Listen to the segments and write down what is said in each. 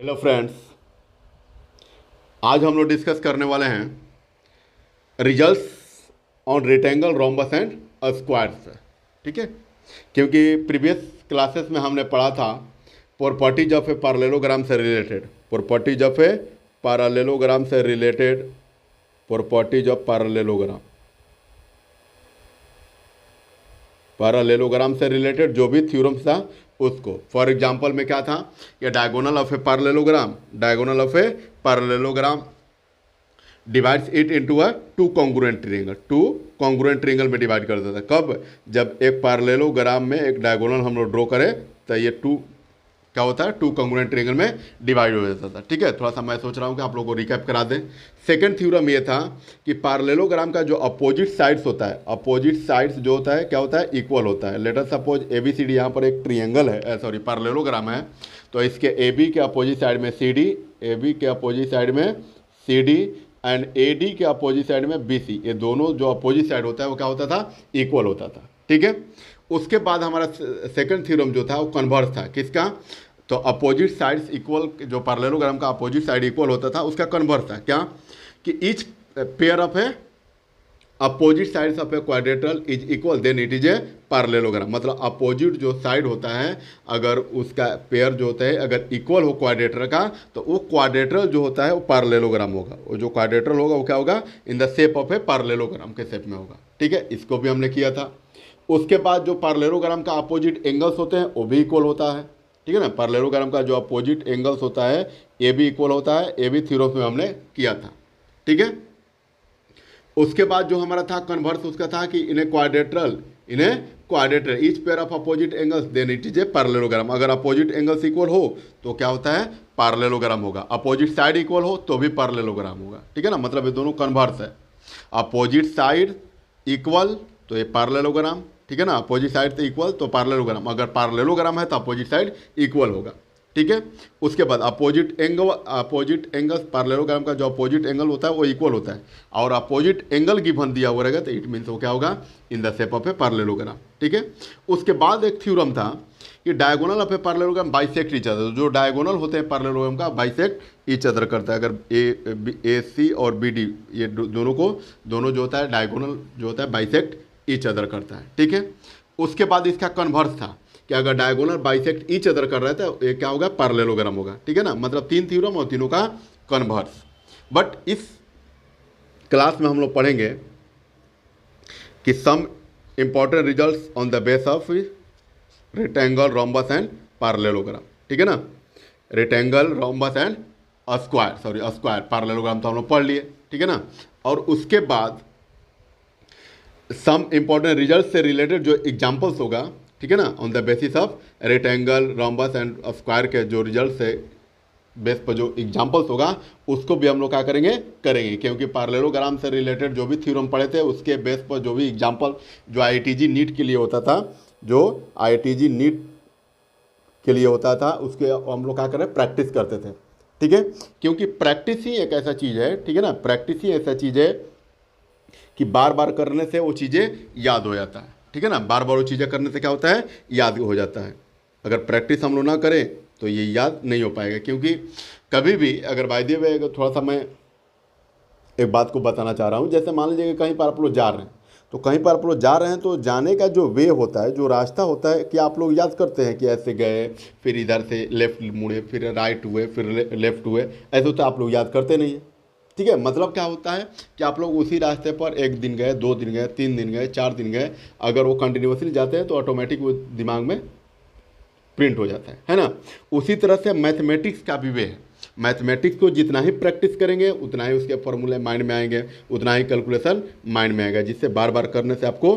Hello friends, आज हम लोग डिस्कस करने वाले हैं results on rectangle, rhombus and squares. ठीक है, क्योंकि प्रीवियस क्लासेस में हमने पढ़ा था प्रॉपर्टीज ऑफ ए पैरेललोग्राम से related, properties of a parallelogram से रिलेटेड, प्रॉपर्टीज ऑफ पैरेललोग्राम से रिलेटेड जो भी थ्योरम्स था उसको। फॉर एग्जांपल में क्या था, ये diagonal of a parallelogram divides it into a two congruent triangle में डिवाइड कर देता था। कब? जब एक पैरेललोग्राम में एक डायगोनल हम लोग ड्रॉ करें तो ये टू क्या होता है, टू कॉन्ग्रुएंट ट्रायंगल में डिवाइड हो जाता था। ठीक है, थोड़ा सा मैं सोच रहा हूँ कि आप लोगों को रिकैप करा दें। सेकंड थ्योरम ये था कि पैरेललोग्राम का जो अपोजिट साइड्स होता है, अपोजिट साइड्स जो होता है क्या होता है, इक्वल होता है। लेट अस सपोज ABCD यहाँ पर एक ट्रायंगल है, सॉरी पैरेललोग्राम है, तो इसके AB के अपोजिट साइड में CD, AB के अपोजिट साइड में CD एंड AD के अपोजिट साइड में BC, ये दोनों जो अपोजिट साइड होता है वो क्या होता था, इक्वल होता था। ठीक है, उसके बाद हमारा सेकंड थ्योरम जो था वो कन्वर्स था। किसका? तो अपोजिट साइड्स इक्वल, जो पैरेललोग्राम का अपोजिट साइड इक्वल होता था उसका कन्वर्स था। क्या? कि each pair of a opposite sides of a quadrilateral is equal then it is a parallelogram. मतलब अपोजिट जो साइड होता है अगर उसका पेयर जो होता है अगर इक्वल हो क्वाड्रेटर का, तो वो क्वाड्रेटरल जो होता है वो पैरेललोग्राम होगा। वो जो क्वाड्रेटरल होगा वो क्या होगा, in the shape of a parallelogram के शेप में होगा। ठीक है, इसको भी हमने किया था। उसके बाद जो पैरेललोग्राम का अपोजिट एंगल्स होते हैं वो भी इक्वल होता है। ठीक है ना, पैरेललोग्राम का जो अपोजिट एंगल्स होता है ये भी इक्वल होता है, ये भी थ्योरम में हमने किया था। ठीक है, उसके बाद जो हमारा था कन्वर्स, उसका था कि इन्हें quadrilateral each pair of opposite angles then it is a parallelogram. अगर अपोजिट एंगल्स इक्वल हो तो क्या होता है, पैरेललोग्राम होगा। अपोजिट साइड इक्वल हो तो भी पैरेललोग्राम होगा। ठीक है ना, मतलब ये दोनों कन्वर्स है। अपोजिट साइड इक्वल तो ये पैरेललोग्राम, ठीक है ना, अपोजिट साइड तो इक्वल तो पैरेललोग्राम, अगर पैरेललोग्राम है तो अपोजिट साइड इक्वल होगा। ठीक है, उसके बाद अपोजिट एंगल्स, पैरेललोग्राम का जो अपोजिट एंगल होता है वो इक्वल होता है, और अपोजिट एंगल गिवन दिया हुआ रहेगा तो इट मीन्स वो क्या होगा, in the shape of a parallelogram. ठीक है, उसके बाद एक थ्योरम था कि diagonal of a parallelogram bisect each other. जो डायगोनल होते हैं पैरेललोग्राम का बाइसेक्ट ईच अदर करता है। अगर AC और BD ये दोनों जो होता है डायगोनल जो होता है बाइसेक्ट ईच अदर करता है। ठीक है, उसके बाद इसका कन्वर्स था कि अगर डायगोनल बाइसेक्ट ईच अदर कर रहा है तो ये क्या होगा, पैरेललोग्राम होगा। ठीक है ना, मतलब तीन थ्योरम और तीनों का कन्वर्स। बट इस क्लास में हम लोग पढ़ेंगे कि some important results on the base of rectangle, rhombus and parallelogram. ठीक है ना, rectangle, rhombus and square, parallelogram तो हम लोग पढ़ लिए। ठीक है ना, और उसके बाद सम इंपॉर्टेंट रिजल्ट से रिलेटेड जो एग्जाम्पल्स होगा, ठीक है ना, on the basis of rectangle, rhombus and square के जो रिजल्ट है बेस पर जो एग्जाम्पल्स होगा उसको भी हम लोग क्या करेंगे, क्योंकि पैरेललोग्राम से रिलेटेड जो भी थ्योरम पढ़े थे उसके बेस पर जो भी एग्जाम्पल जो IITG नीट के लिए होता था, उसके हम लोग क्या करें, प्रैक्टिस करते थे। ठीक है, क्योंकि प्रैक्टिस ही एक ऐसा चीज़ है, ठीक है ना, प्रैक्टिस ही ऐसा चीज़ है कि बार बार करने से वो चीज़ें याद हो जाता है। ठीक है ना, बार बार वो चीज़ें करने से क्या होता है, याद हो जाता है। अगर प्रैक्टिस हम लोग ना करें तो ये याद नहीं हो पाएगा। क्योंकि कभी भी अगर बाय द वे थोड़ा सा मैं एक बात को बताना चाह रहा हूँ, जैसे मान लीजिए कि कहीं पर आप लोग जा रहे हैं, तो कहीं पर आप लोग जा रहे हैं तो जाने का जो वे होता है, जो रास्ता होता है, कि आप लोग याद करते हैं कि ऐसे गए, फिर इधर से लेफ्ट मुड़े, फिर राइट हुए, फिर लेफ्ट हुए, ऐसे होता है, आप लोग याद करते नहीं हैं। ठीक है, मतलब क्या होता है कि आप लोग उसी रास्ते पर 1 दिन गए, 2 दिन गए, 3 दिन गए, 4 दिन गए, अगर वो कंटिन्यूसली जाते हैं तो ऑटोमेटिक वो दिमाग में प्रिंट हो जाता है ना। उसी तरह से मैथमेटिक्स का भी वे है। मैथमेटिक्स को जितना ही प्रैक्टिस करेंगे उतना ही उसके फॉर्मूले माइंड में आएंगे, उतना ही कैलकुलेशन माइंड में आएगा, जिससे बार बार करने से आपको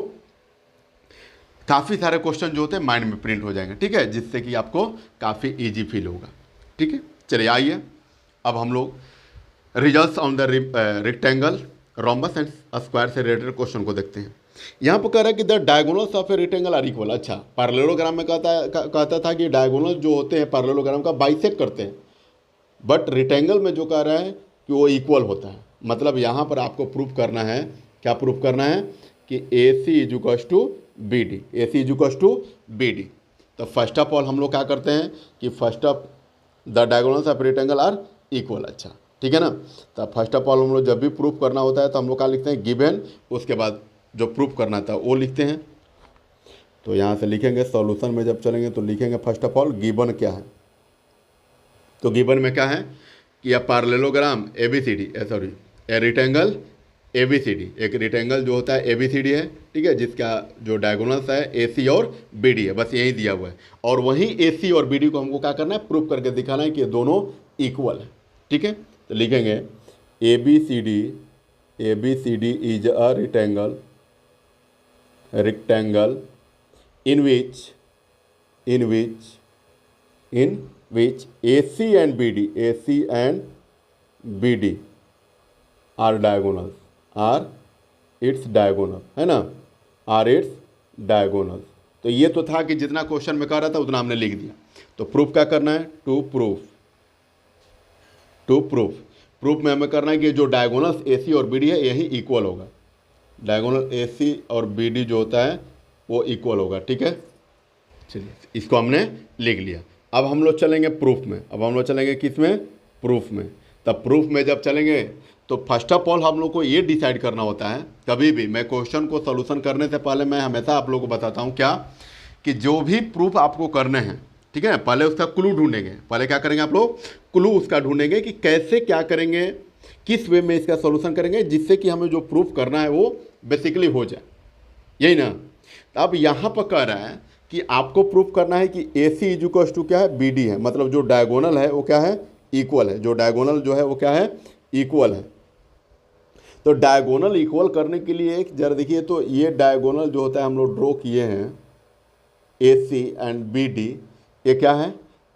काफ़ी सारे क्वेश्चन जो होते हैं माइंड में प्रिंट हो जाएंगे। ठीक है, जिससे कि आपको काफ़ी ईजी फील होगा। ठीक है, चलिए आइए अब हम लोग results on the rectangle, rhombus and square से रिलेटेड क्वेश्चन को देखते हैं। यहाँ पर कह रहा है कि the diagonals of a rectangle are equal. अच्छा, पैरेललोग्राम में कहता था कि डायगोनल जो होते हैं पैरेललोग्राम का बाइसेक्ट करते हैं, बट रेक्टेंगल में जो कह रहा है कि वो इक्वल होता है। मतलब यहाँ पर आपको प्रूफ करना है, क्या प्रूफ करना है, कि AC इजुकल्स टू BD। तो फर्स्ट ऑफ ऑल हम लोग क्या करते हैं कि first of the diagonals of rectangle are equal. अच्छा ठीक है ना। तो फर्स्ट ऑफ ऑल हम लोग जब भी प्रूफ करना होता है तो हम लोग क्या लिखते हैं, गिवन, उसके बाद जो प्रूफ करना था वो लिखते हैं। तो यहाँ से लिखेंगे सॉल्यूशन में जब चलेंगे तो लिखेंगे फर्स्ट ऑफ ऑल गिवन क्या है। तो गिवन में क्या है कि अब parallelogram ABCD sorry a rectangle ABCD, एक रेक्टेंगल जो होता है ABCD है, ठीक है, जिसका जो डायगोनल्स है AC और BD है, बस यही दिया हुआ है। और वहीं AC और BD को हमको क्या करना है, प्रूफ करके दिखाना है कि ये दोनों इक्वल है। ठीक है, तो लिखेंगे ABCD is a rectangle in which AC and BD are diagonals, are its diagonal, है ना, are its diagonals। तो ये तो था कि जितना क्वेश्चन में कह रहा था उतना हमने लिख दिया। तो प्रूफ क्या करना है, टू प्रूफ में हमें करना है कि जो डायगोनल्स AC और BD है यही इक्वल होगा। डायगोनल AC और BD जो होता है वो इक्वल होगा। ठीक है, चलिए इसको हमने लिख लिया। अब हम लोग चलेंगे प्रूफ में। अब हम लोग चलेंगे किस में, प्रूफ में। तब प्रूफ में जब चलेंगे तो फर्स्ट ऑफ ऑल हम लोग को ये डिसाइड करना होता है, कभी भी मैं क्वेश्चन को सॉल्यूशन करने से पहले मैं हमेशा आप लोगों को बताता हूँ क्या, कि जो भी प्रूफ आपको करने हैं, ठीक है, पहले उसका क्लू ढूंढेंगे। पहले क्या करेंगे आप लोग, क्लू उसका ढूंढेंगे कि कैसे क्या करेंगे, किस वे में इसका सॉल्यूशन करेंगे, जिससे कि हमें जो प्रूफ करना है वो बेसिकली हो जाए, यही ना। अब यहाँ पर कह रहा है कि आपको प्रूफ करना है कि AC इक्वल टू क्या है, BD है, मतलब जो डायगोनल है वो क्या है, इक्वल है। जो डायगोनल जो है वो क्या है, इक्वल है। तो डायगोनल इक्वल करने के लिए एक जरा देखिए, तो ये डायगोनल जो होता है हम लोग ड्रॉ किए हैं AC एंड BD, ये क्या है,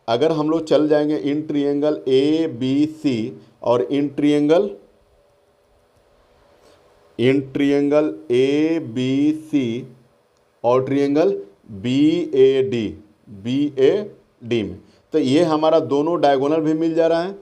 अगर हम लोग चल जाएंगे इन ट्रिएंगल ABC और इन ट्रिएंगल ABC और ट्रिएंगल BAD में, तो ये हमारा दोनों डायगोनल भी मिल जा रहा है।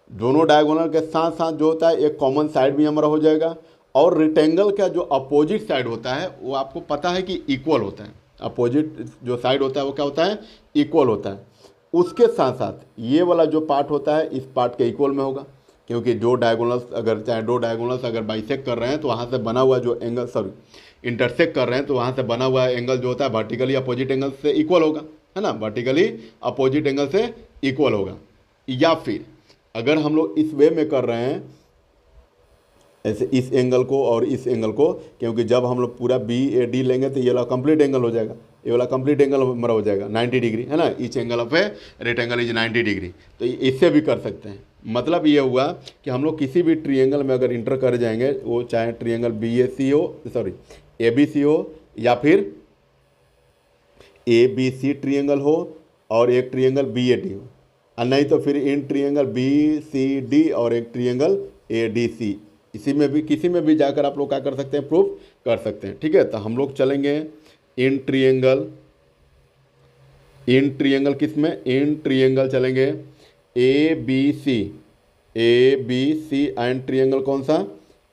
दोनों डायगोनल के साथ साथ जो होता है एक कॉमन साइड भी हमारा हो जाएगा। और रेक्टेंगल का जो अपोजिट साइड होता है वो आपको पता है कि इक्वल होता है। अपोजिट जो साइड होता है वो क्या होता है, इक्वल होता है। उसके साथ साथ ये वाला जो पार्ट होता है इस पार्ट के इक्वल में होगा, क्योंकि जो डायगोनल्स अगर चाहे दो डायगोनल्स अगर बाइसेक्ट कर रहे हैं तो वहाँ से बना हुआ जो एंगल, सॉरी इंटरसेक्ट कर रहे हैं तो वहाँ से बना हुआ एंगल जो होता है वर्टिकली अपोजिट एंगल से इक्वल होगा, है ना, वर्टिकली अपोजिट एंगल से इक्वल होगा। या फिर अगर हम लोग इस वे में कर रहे हैं, ऐसे इस एंगल को और इस एंगल को, क्योंकि जब हम लोग पूरा BAD लेंगे तो ये वाला कंप्लीट एंगल हो जाएगा, ये वाला कंप्लीट एंगल हमारा हो जाएगा 90 डिग्री, है ना, each angle of a rectangle is 90 degree. तो इससे भी कर सकते हैं। मतलब ये हुआ कि हम लोग किसी भी ट्रिएंगल में अगर इंटर कर जाएंगे, वो चाहे ट्रिएंगल BAC हो, सॉरी ABC हो, या फिर ABC ट्रिएंगल हो और एक ट्रिएंगल BAD हो, और नहीं तो फिर इन ट्रिएंगल BCD और एक ट्रिएंगल ADC, इसी में भी किसी में भी जाकर आप लोग क्या कर सकते हैं, प्रूफ कर सकते हैं। ठीक है, तो हम लोग चलेंगे इन ट्रिएंगल किस में, इन ट्रिएंगल चलेंगे ABC एंड ट्रिएंगल कौन सा,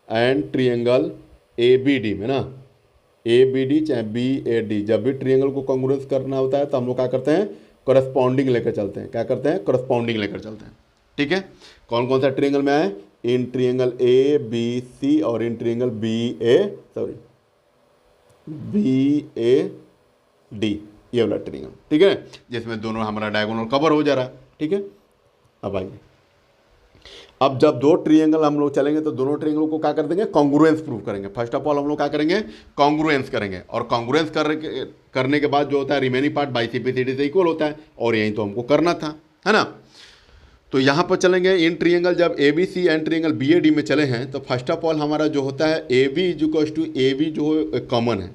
एंड ट्रिएंगल ABD में ना, ABD चाहे BAD, जब भी ट्रिएंगल को कॉन्ग्रुएंस करना होता है तो हम लोग क्या करते हैं, करस्पॉन्डिंग लेकर चलते हैं। क्या करते हैं, करस्पॉन्डिंग लेकर चलते हैं। ठीक है, कौन कौन सा ट्रिएंगल में आए, इन ट्रिएंगल ABC और इन ट्रिएंगल BAD, ये वाला ट्रिएंगल, ठीक है, जिसमें दोनों हमारा डायगोनल कवर हो जा रहा है। ठीक है, अब आइए, अब जब दो ट्रिएंगल हम लोग चलेंगे तो दोनों ट्रिएंगल को क्या कर देंगे, कॉन्ग्रुएंस प्रूव करेंगे। फर्स्ट ऑफ ऑल हम लोग क्या करेंगे, कॉन्ग्रुएंस करेंगे, और कॉन्ग्रुएंस करने के बाद जो होता है रिमेनिंग पार्ट बाई CPCD से इक्वल होता है, और यही तो हमको करना था, है ना। तो यहाँ पर चलेंगे इन ट्रिएंगल, जब ABC एंड ट्रिएंगल BAD में चले हैं तो फर्स्ट ऑफ ऑल हमारा जो होता है AB इक्वल टू AB जो कॉमन है,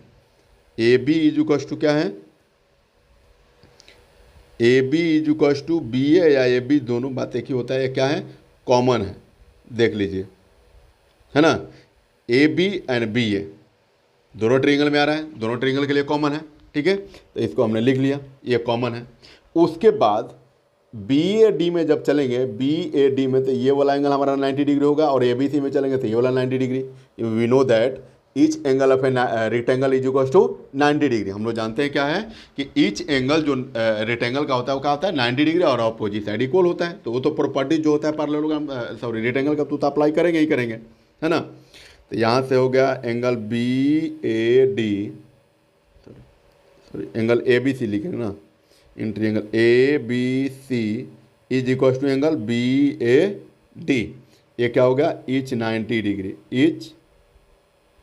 AB इक्वल टू क्या है, AB इक्वल टू BA या AB दोनों बात एक ही होता है, क्या है, कॉमन है, देख लीजिए, है ना। AB एंड BA दोनों ट्रिएंगल में आ रहा है, दोनों ट्रिएंगल के लिए कॉमन है। ठीक है, तो इसको हमने लिख लिया, ये कॉमन है। उसके बाद BAD में जब चलेंगे, BAD में तो ये वाला एंगल हमारा 90 डिग्री होगा, और ABC में चलेंगे तो ये वाला 90 degree. We know that each angle of a rectangle is equal to 90 degree. हम लोग जानते हैं क्या है कि ईच एंगल जो रेक्टेंगल का होता है वो क्या होता है 90 डिग्री और अपोजिट साइड इक्वल होता है। तो वो तो प्रॉपर्टी जो होता है पैरेललोग्राम सॉरी रेक्टेंगल का तो अप्लाई करेंगे ही करेंगे, है ना। तो यहाँ से हो गया angle B A D, sorry angle A B C लिखेंगे ना, in triangle A B C is equal to angle B A D. ये क्या हो गया each 90 degree, each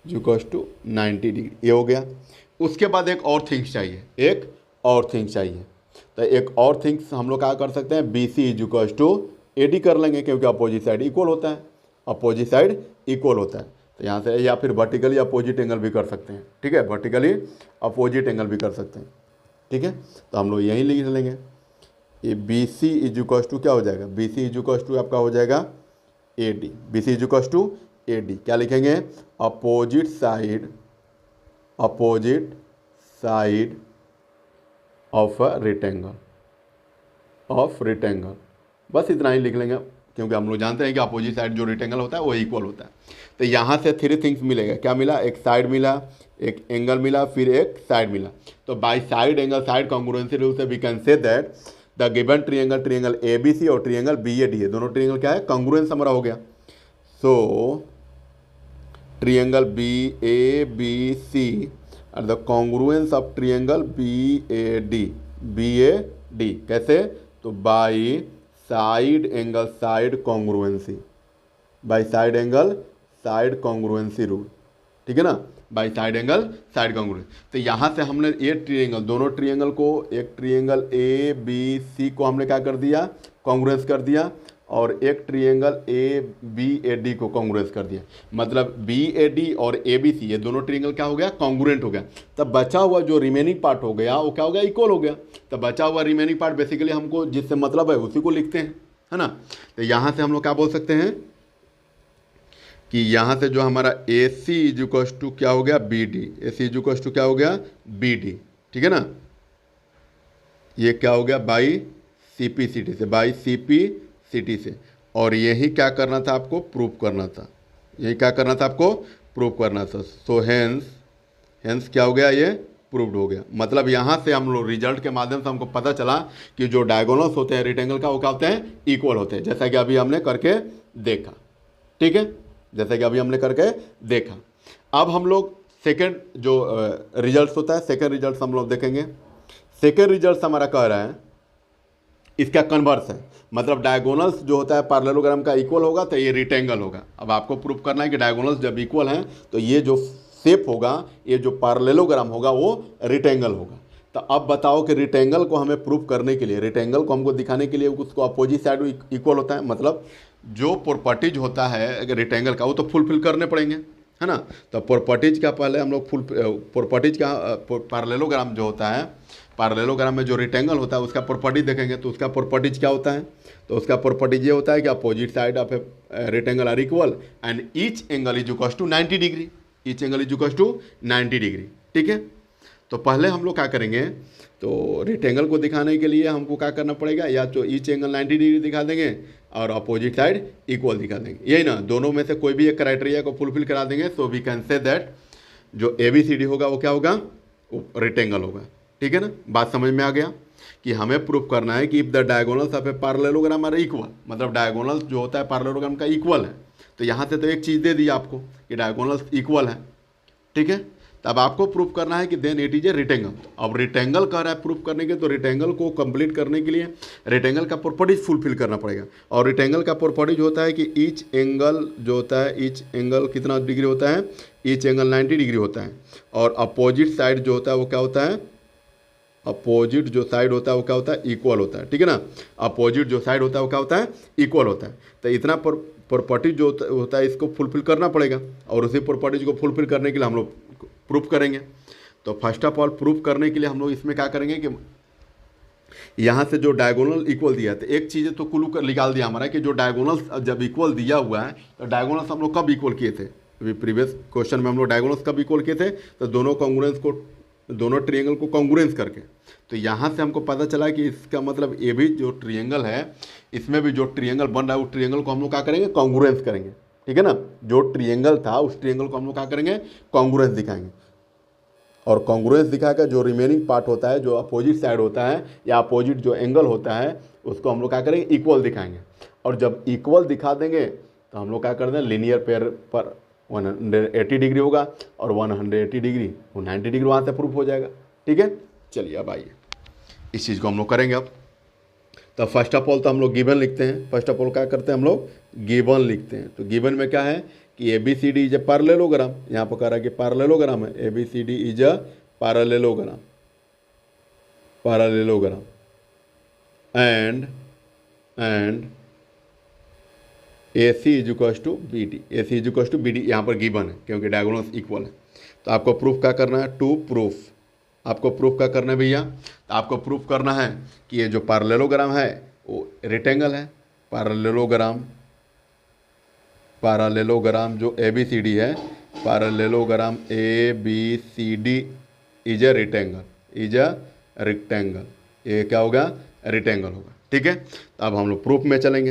equal to 90 degree, ये हो गया। उसके बाद एक और थिंग्स चाहिए, एक और थिंग्स चाहिए। तो एक और थिंग्स हम लोग क्या कर सकते हैं, B C is equal to A D कर लेंगे, क्योंकि अपोजिट साइड इक्वल होता है, अपोजिट साइड इक्वल होता है। तो यहाँ से या फिर वर्टिकली अपोजिट एंगल भी कर सकते हैं, ठीक है, वर्टिकली अपोजिट एंगल भी कर सकते हैं, ठीक है। तो हम लोग यहीं लिख लेंगे, ये B C is equal to क्या हो जाएगा, B C is equal to आपका हो जाएगा A D, B C is equal to A D. क्या लिखेंगे, opposite side of a rectangle, of rectangle, बस इतना ही लिख लेंगे, क्योंकि हम लोग जानते हैं कि अपोजिट साइड जो रेक्टेंगल होता है वो इक्वल होता है। तो यहाँ से 3 थिंग्स मिलेगा, क्या मिला, एक साइड मिला, एक एंगल मिला, फिर एक साइड मिला। तो by side angle side congruency rule से we can say that the given triangle A B C और ट्रायंगल बी ए डी है, दोनों ट्रायंगल क्या है, कॉन्ग्रुएंस हमारा हो गया। So triangle B A B C are the congruence of triangle B A D. कैसे, तो by side angle side congruency, by side angle side congruency rule, ठीक है ना, by side angle side congruency. तो यहाँ से हमने ये ट्रायंगल, दोनों ट्रायंगल को, एक ट्रायंगल ए बी सी को हमने क्या कर दिया, कॉन्ग्रुएंस कर दिया, और एक triangle A B A D को कॉन्ग्रुएंस कर दिया। मतलब बी ए डी और ए बी सी ये दोनों ट्रायंगल क्या हो गया, कॉन्ग्रुएंट हो गया। तब बचा हुआ जो रिमेनिंग पार्ट हो गया वो क्या हो गया, इक्वल हो गया। तब बचा हुआ रिमेनिंग पार्ट बेसिकली हमको जिससे मतलब है उसी को लिखते हैं, है ना। तो यहाँ से हम लोग क्या बोल सकते हैं कि यहाँ से जो हमारा A C is equal to क्या हो गया, B D, A C is equal to क्या हो गया, बी डी, ठीक है ना। ये क्या हो गया, by C P C T से, बाई सी पी सिटी से। और यही क्या करना था आपको, प्रूव करना था, यही क्या करना था आपको, प्रूव करना था। सो हेंस क्या हो गया, ये प्रूव्ड हो गया। मतलब यहाँ से हम लोग रिजल्ट के माध्यम से हमको पता चला कि जो डायगोनल्स होते हैं रेक्टेंगल का वो क्या होते हैं, इक्वल होते हैं, जैसा कि अभी हमने करके देखा, ठीक है, जैसा कि अभी हमने करके देखा। अब हम लोग सेकेंड जो रिजल्ट होता है, सेकेंड रिजल्ट हम लोग देखेंगे। सेकेंड रिजल्ट हमारा कह रहा है इसका कन्वर्स है, मतलब डायगोनल्स जो होता है पैरेललोग्राम का इक्वल होगा तो ये रेक्टेंगल होगा। अब आपको प्रूफ करना है कि डायगोनल्स जब इक्वल हैं तो ये जो शेप होगा, ये जो पैरेललोग्राम होगा वो रेक्टेंगल होगा। तो अब बताओ कि रेक्टेंगल को हमें प्रूफ करने के लिए, रेक्टेंगल को हमको दिखाने के लिए उसको अपोजिट साइड इक्वल होता है, मतलब जो प्रॉपर्टीज होता है रेक्टेंगल का वो तो फुलफिल करने पड़ेंगे, है ना। तो प्रॉपर्टीज का पहले हम लोग प्रॉपर्टीज का पैरेललोग्राम जो होता है, पैरेललोग्राम में जो रेक्टेंगल होता है उसका प्रॉपर्टी देखेंगे। तो उसका प्रॉपर्टीज क्या होता है, तो उसका प्रॉपर्टीज ये होता है कि opposite side of a rectangle are equal and each angle is equal to 90 degree, each angle is equal to 90 degree, ठीक है। तो पहले हम लोग क्या करेंगे, तो रेक्टेंगल को दिखाने के लिए हमको क्या करना पड़ेगा, या तो ईच एंगल 90 डिग्री दिखा देंगे और अपोजिट साइड इक्वल दिखा देंगे, यही ना, दोनों में से कोई भी एक क्राइटेरिया को फुलफिल करा देंगे। So we can say that जो ए बी सी डी होगा वो क्या होगा, वो रेक्टेंगल होगा, ठीक है ना। बात समझ में आ गया कि हमें प्रूफ करना है कि if the diagonals of a parallelogram are equal, मतलब डायगोनल्स जो होता है पैरेललोग्राम का इक्वल है। तो यहाँ से तो एक चीज़ दे दी आपको कि डायगोनल्स इक्वल है, ठीक है। तो अब आपको प्रूफ करना है कि then it is a rectangle. अब रेक्टेंगल कह रहा है प्रूफ करने के, तो रेक्टेंगल को कंप्लीट करने के लिए रेक्टेंगल का प्रॉपर्टीज फुलफिल करना पड़ेगा। और रेक्टेंगल का प्रॉपर्टीज होता है कि ईच एंगल जो होता है, ईच एंगल कितना डिग्री होता है, ईच एंगल 90 डिग्री होता है। और अपोजिट साइड जो होता है वो क्या होता है, अपोजिट जो साइड होता है वो क्या होता है, इक्वल होता है, ठीक है ना। अपोजिट जो साइड होता है वो क्या होता है, इक्वल होता है। तो इतना प्रॉपर्टी जो होता है इसको फुलफिल करना पड़ेगा, और उसी प्रॉपर्टीज को फुलफिल करने के लिए हम लोग प्रूफ करेंगे। तो फर्स्ट ऑफ ऑल प्रूफ करने के लिए हम लोग इसमें क्या करेंगे कि यहाँ से जो डायगोनल इक्वल दिया है, तो एक चीज़ तो क्लू कर निकाल दिया हमारा कि जो डायगोनल्स जब इक्वल दिया हुआ है, तो डायगोनल्स हम लोग कब इक्वल किए थे, अभी प्रीवियस क्वेश्चन में हम लोग डायगोनल्स कब इक्वल किए थे, तो दोनों कॉन्ग्रुएंस को, दोनों ट्रायंगल को कॉन्ग्रुएंस करके। तो यहाँ से हमको पता चला कि इसका मतलब ये भी जो ट्रायंगल है इसमें भी जो ट्रायंगल बन रहा है वो ट्रायंगल को हम लोग क्या करेंगे, कॉन्ग्रुएंस करेंगे, ठीक है ना। जो ट्रिएंगल था उस ट्रिएंगल को हम लोग क्या करेंगे, कॉन्ग्रुएंस दिखाएंगे, और कॉन्ग्रुएंस दिखाकर जो रिमेनिंग पार्ट होता है, जो अपोजिट साइड होता है या अपोजिट जो एंगल होता है, उसको हम लोग क्या करेंगे, इक्वल दिखाएंगे। और जब इक्वल दिखा देंगे तो हम लोग क्या कर दें, लीनियर पेयर पर 180 डिग्री होगा, और 180 डिग्री वो 90 डिग्री वहाँ से प्रूफ हो जाएगा। ठीक है, चलिए अब आइए इस चीज़ को हम लोग करेंगे। अब तो फर्स्ट ऑफ ऑल तो हम लोग गिवन लिखते हैं। फर्स्ट ऑफ ऑल क्या करते हैं हम लोग, गिवन लिखते हैं। तो गिवन में क्या है कि A B C D is a parallelogram, यहाँ पर कह रहा है कि पैरेललोग्राम है, A B C D is a parallelogram, parallelogram and A C is equals to B D, A C is equals to B D यहाँ पर given है क्योंकि डायगोनल्स इक्वल है। तो आपको प्रूफ क्या करना है, टू प्रूफ, आपको प्रूफ क्या करना है भैया, तो आपको प्रूफ करना है कि ये जो पैरेललोग्राम है वो रेक्टेंगल है। पैरेललोग्राम, पैरेललोग्राम जो ए बी सी डी है, parallelogram A B C D is a rectangle, is a rectangle, ये क्या होगा, रेक्टेंगल होगा। ठीक है, तो अब हम लोग प्रूफ में चलेंगे।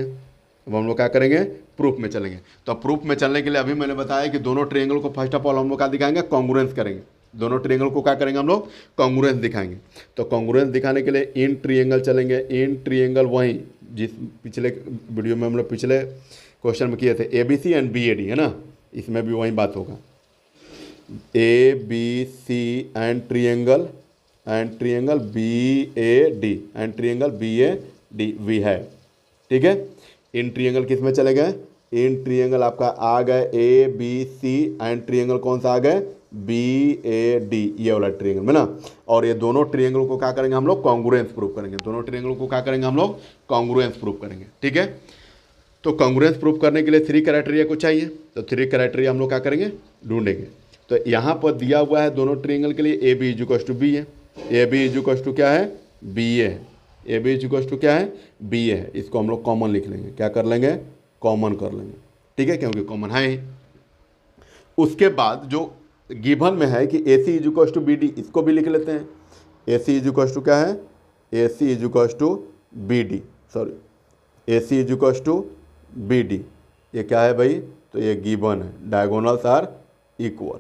अब हम लोग क्या करेंगे, प्रूफ में चलेंगे। तो प्रूफ में चलने के लिए अभी मैंने बताया कि दोनों ट्रायंगल को फर्स्ट ऑफ ऑल हम लोग क्या दिखाएंगे, कॉन्ग्रुएंस करेंगे। दोनों ट्रायंगल को क्या करेंगे हम लोग, कॉन्ग्रुएंस दिखाएंगे। तो कॉन्ग्रुएंस दिखाने के लिए इन ट्रायंगल चलेंगे। इन ट्रायंगल वहीं जिस पिछले वीडियो में हम लोग पिछले क्वेश्चन में किए थे, A B C and B A D, है ना, इसमें भी वही बात होगा। A B C and triangle B A D and triangle B A D वी है। ठीक है, इन ट्रायंगल किस में चले गए, इन ट्रायंगल आपका आ गए A B C and triangle कौन सा आ गए, बी ए डी, ये वाला ट्रायंगल में ना। और ये दोनों ट्रायंगल को क्या करेंगे हम लोग, कॉन्ग्रुएंस प्रूफ करेंगे। दोनों ट्रायंगल को क्या करेंगे हम लोग, कॉन्ग्रुएंस प्रूफ करेंगे। ठीक है, तो कॉन्ग्रुएंस प्रूफ करने के लिए 3 क्राइटेरिया को चाहिए। तो 3 क्राइटेरिया हम लोग क्या करेंगे, ढूंढेंगे। तो यहाँ पर दिया हुआ है दोनों ट्रायंगल के लिए A B is equals to B है, A B is equals to क्या है, बी ए है, A B is equals to क्या है, बी ए है। इसको हम लोग कॉमन लिख लेंगे, क्या कर लेंगे, कॉमन कर लेंगे। ठीक है, क्योंकि कॉमन है ही। उसके बाद जो गिवन में है कि A C is equals to B D, इसको भी लिख लेते हैं। A C is equals to क्या है, A C is equals to B D, sorry, A C is equals to B D, ये क्या है भाई, तो ये गिवन है, डायगोनल्स आर इक्वल,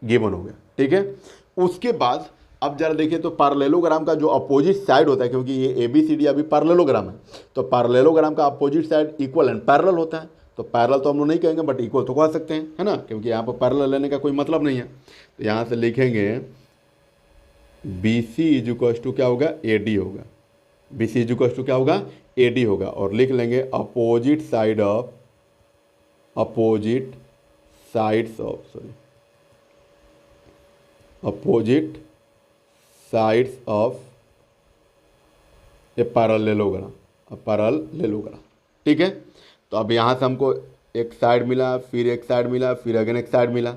गिवन हो गया। ठीक है, उसके बाद अब जरा देखिए तो पैरेललोग्राम का जो अपोजिट साइड होता है, क्योंकि ये ए बी सी डी अभी पैरेललोग्राम है, तो पैरेललोग्राम का opposite side equal and parallel होता है। तो पैरेलल तो हम लोग नहीं कहेंगे बट इक्वल तो कह सकते हैं, है ना, क्योंकि यहाँ पर पैरेलल लेने का कोई मतलब नहीं है। तो यहाँ से लिखेंगे B C is equals to क्या होगा, ए डी होगा, B C is equals to क्या होगा, ए डी होगा। और लिख लेंगे opposite side of, opposite sides of, sorry, opposite sides of a parallelogram, parallelogram. ठीक है, तो अब यहाँ से हमको एक साइड मिला, फिर एक साइड मिला, फिर अगेन एक साइड मिला।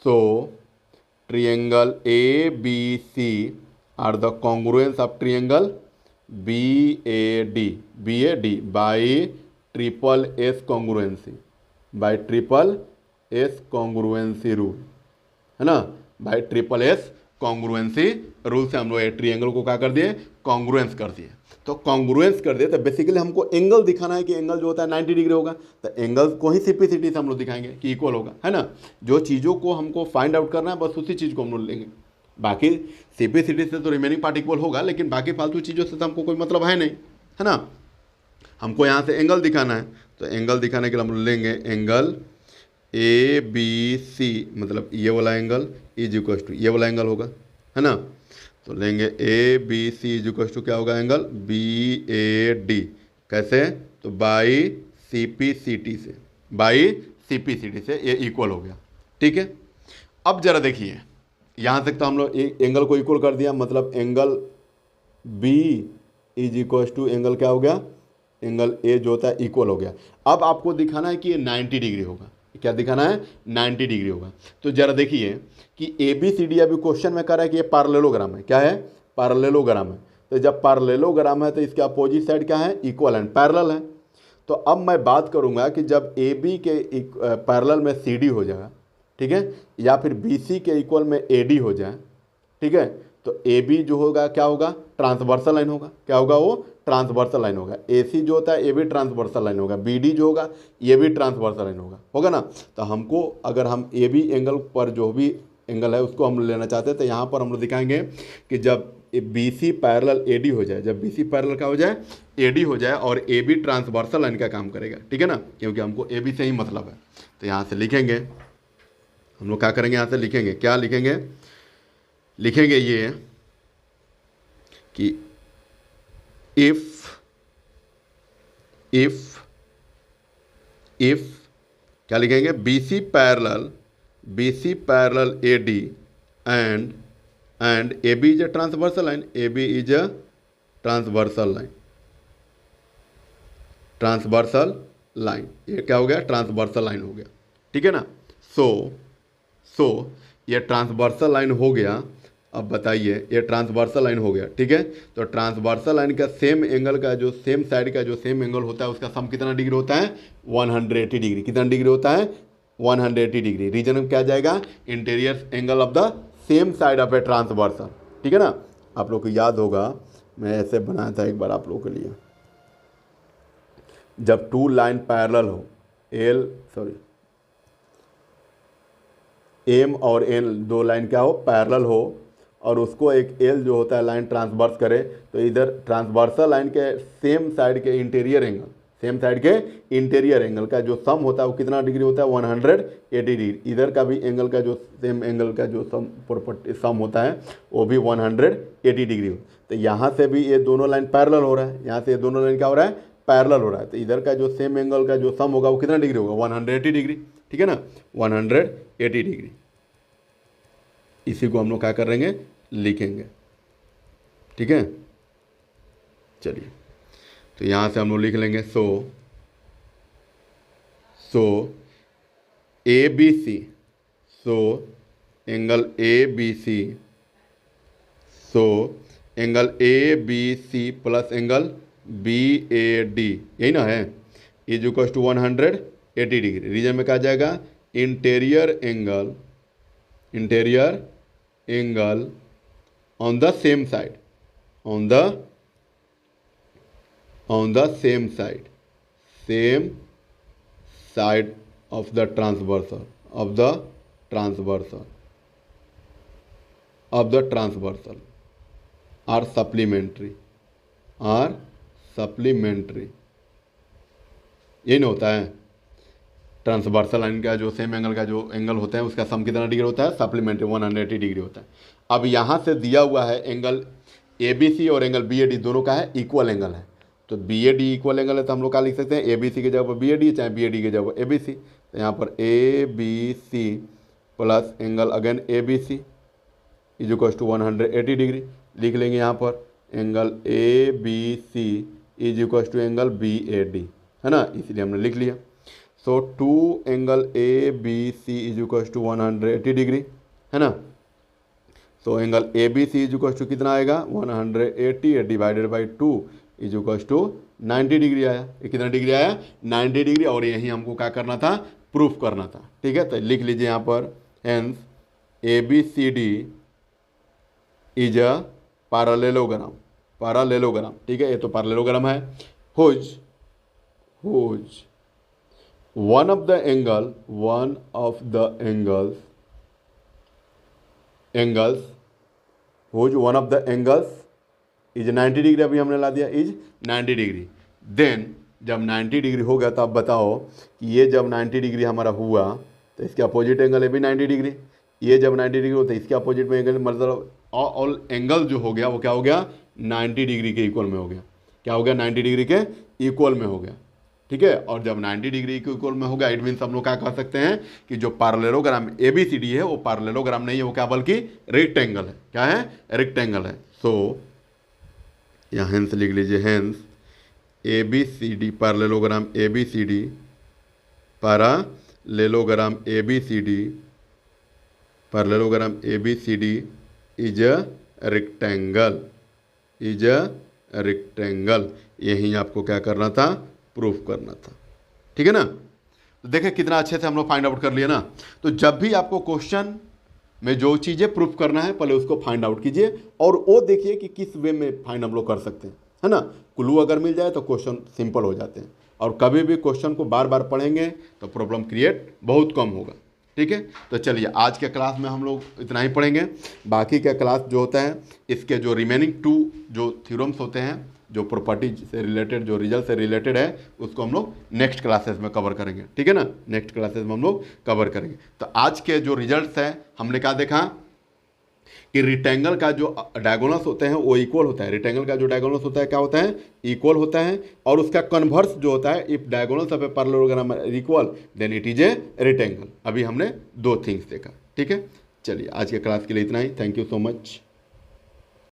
So triangle A B C are the congruence of triangle B A D by triple S congruency, by triple S congruency rule, है ना, by triple S congruency rule से हम लोग ट्रायंगल को क्या कर दिए, कॉन्ग्रुएंस कर दिए। तो कॉन्ग्रुएंस कर दिए तो बेसिकली हमको एंगल दिखाना है कि एंगल जो होता है 90 डिग्री होगा। तो एंगल को ही सिंपलिसिटी से हम लोग दिखाएंगे कि इक्वल होगा, है ना। जो चीज़ों को हमको फाइंड आउट करना है बस उसी चीज़ को हम लोग लेंगे। बाकी सिंपलिसिटी से तो रिमेनिंग पार्ट इक्वल होगा, लेकिन बाकी फालतू चीज़ों से तो हमको कोई मतलब है नहीं, है ना। हमको यहाँ से एंगल दिखाना है, तो एंगल दिखाने के लिए हम लेंगे एंगल ए बी सी, मतलब ये वाला एंगल इज इक्वल टू ये वाला एंगल होगा, है ना। तो लेंगे A B C is equal to क्या होगा, एंगल बी ए डी, कैसे, तो by C P C T से, by C P C T से ये इक्वल हो गया। ठीक है, अब जरा देखिए यहाँ तक तो हम लोग एंगल को इक्वल कर दिया, मतलब angle B is equal to angle क्या हो गया, एंगल ए जो होता है इक्वल हो गया। अब आपको दिखाना है कि ये 90 डिग्री होगा, क्या दिखाना है, 90 डिग्री होगा। तो जरा देखिए कि ए बी सी डी अभी क्वेश्चन में कह रहा है कि ये पैरेललोग्राम है, क्या है, पैरेललोग्राम है। तो जब पैरेललोग्राम है तो इसके अपोजिट साइड क्या है, इक्वल एंड पैरेलल है। तो अब मैं बात करूंगा कि जब ए बी के पैरेलल में सी डी हो जाएगा, ठीक है, या फिर बी सी के इक्वल में ए डी हो जाए, ठीक है, तो ए बी जो होगा क्या होगा, ट्रांसवर्सल लाइन होगा, क्या होगा वो, ट्रांसवर्सल लाइन होगा। AC जो होता है ये भी ट्रांसवर्सल लाइन होगा। BD जो होगा ये भी ट्रांसवर्सल लाइन होगा ना। तो हमको अगर हम AB एंगल पर जो भी एंगल है उसको हम लेना चाहते हैं तो यहाँ पर हम लोग दिखाएंगे कि जब BC पैरेलल AD हो जाए, जब BC पैरेलल का हो जाए AD हो जाए और AB ट्रांसवर्सल लाइन का काम करेगा, ठीक है ना, क्योंकि हमको AB से ही मतलब है। तो यहाँ से लिखेंगे हम लोग, क्या करेंगे यहाँ से लिखेंगे, क्या लिखेंगे, लिखेंगे ये कि इफ क्या लिखेंगे, BC parallel AD and AB is a transversal line, AB is a transversal line, ये क्या हो गया, ट्रांसवर्सल लाइन हो गया, ठीक है ना। सो ये ट्रांसवर्सल लाइन हो गया। अब बताइए ये ट्रांसवर्सल लाइन हो गया, ठीक है। तो ट्रांसवर्सल लाइन का सेम एंगल का जो सेम साइड का जो सेम एंगल होता है उसका सम कितना डिग्री होता है, 180 डिग्री। कितना डिग्री होता है, 180 डिग्री। रीजन में क्या जाएगा, interior angle of the same side of a transversal, ठीक है ना। आप लोग को याद होगा मैं ऐसे बनाया था एक बार आप लोगों के लिए, जब टू लाइन पैरेलल हो, एम और एन दो लाइन क्या हो, पैरेलल हो, और उसको एक एल जो होता है लाइन ट्रांसवर्स करे, तो इधर ट्रांसवर्सल लाइन के सेम साइड के इंटीरियर एंगल, सेम साइड के इंटीरियर एंगल का जो सम होता है वो कितना डिग्री होता है, 180 डिग्री। इधर का भी एंगल का जो सेम एंगल का जो सम होता है वो भी 180 डिग्री हो। तो यहाँ से भी ये दोनों लाइन पैरेलल हो रहा है, यहाँ से ये दोनों लाइन क्या हो रहा है, पैरेलल हो रहा है। तो इधर का जो सेम एंगल का जो सम होगा वो कितना डिग्री होगा, 180 डिग्री, ठीक है ना, 180 डिग्री। इसी को हम लोग क्या करेंगे, लिखेंगे, ठीक है। चलिए तो यहाँ से हम लोग लिख लेंगे, so ABC, so angle ABC, so angle ABC plus angle BAD, यही ना है, is equal to 180 degree. Reason में क्या जाएगा, interior angle on the same side, on the same side of the transversal are supplementary, ये नहीं होता है। ट्रांसवर्सल लाइन का जो सेम एंगल का जो एंगल होता है उसका सम कितना डिग्री होता है, सप्लीमेंट्री 180 डिग्री होता है। अब यहाँ से दिया हुआ है एंगल ABC और एंगल BAD दोनों का है इक्वल एंगल है, तो BAD इक्वल एंगल है तो हम लोग क्या लिख सकते हैं, ABC की जगह पर BAD चाहे BAD की जगह पर ABC। तो यहाँ पर ABC plus angle again ABC is equal to 180 degree लिख लेंगे। यहाँ पर angle ABC is equal to angle BAD, है ना, इसलिए हमने लिख लिया। So two angle ABC is equal to 180 degree, है ना। So angle ABC is equal to कितना आएगा, 180 divided by 2 is equal to 90 degree आया। ये कितना डिग्री आया, 90 डिग्री। और यही हमको क्या करना था, प्रूफ करना था, ठीक है। तो लिख लीजिए यहाँ पर, hence ABCD is a parallelogram, ठीक है, ये तो पैरेललोग्राम है। Whose one of the angles is 90 degree, अभी हमने ला दिया इज 90 डिग्री। देन जब 90 डिग्री हो गया तो अब बताओ कि ये जब 90 डिग्री हमारा हुआ तो इसके अपोजिट एंगल है भी 90 डिग्री। ये जब 90 डिग्री होता है इसके अपोजिट में एंगल, मतलब ऑल एंगल जो हो गया वो क्या हो गया, 90 डिग्री के इक्वल में हो गया। क्या हो गया, 90 डिग्री के इक्वल में हो गया, ठीक है। और जब 90 डिग्री के इक्वल में होगा, इट मीन्स हम लोग क्या कह सकते हैं कि जो पैरेललोग्राम ABCD है वो पैरेललोग्राम नहीं है, वो क्या बल्कि रेक्टेंगल है। क्या है, रेक्टेंगल है। सो यहाँ हेंस लिख लीजिए, hence ABCD parallelogram ABCD is a rectangle, यही आपको क्या करना था, प्रूफ करना था, ठीक है ना। तो देखें कितना अच्छे से हम लोग फाइंड आउट कर लिए ना। तो जब भी आपको क्वेश्चन में जो चीज़ें प्रूफ करना है पहले उसको फाइंड आउट कीजिए और वो देखिए कि किस वे में फाइंड हम लोग कर सकते हैं, है ना। क्लू अगर मिल जाए तो क्वेश्चन सिंपल हो जाते हैं, और कभी भी क्वेश्चन को बार बार पढ़ेंगे तो प्रॉब्लम क्रिएट बहुत कम होगा। ठीक है, तो चलिए आज के क्लास में हम लोग इतना ही पढ़ेंगे। बाकी का क्लास जो होता है इसके जो रिमेनिंग 2 जो थ्योरम्स होते हैं, जो प्रॉपर्टी से रिलेटेड, जो रिजल्ट से रिलेटेड है, उसको हम लोग नेक्स्ट क्लासेस में कवर करेंगे। ठीक है ना, नेक्स्ट क्लासेस में हम लोग कवर करेंगे। तो आज के जो रिजल्ट्स हैं हमने क्या देखा कि रेक्टेंगल का जो डायगोनल्स होते हैं वो इक्वल होता है। रेक्टेंगल का जो डायगोनल्स होता है क्या होता है, इक्वल होता है। और उसका कन्वर्स जो होता है, if diagonals of a parallelogram are equal then it is a rectangle. अभी हमने 2 थिंग्स देखा। ठीक है, चलिए आज के क्लास के लिए इतना ही। Thank you so much.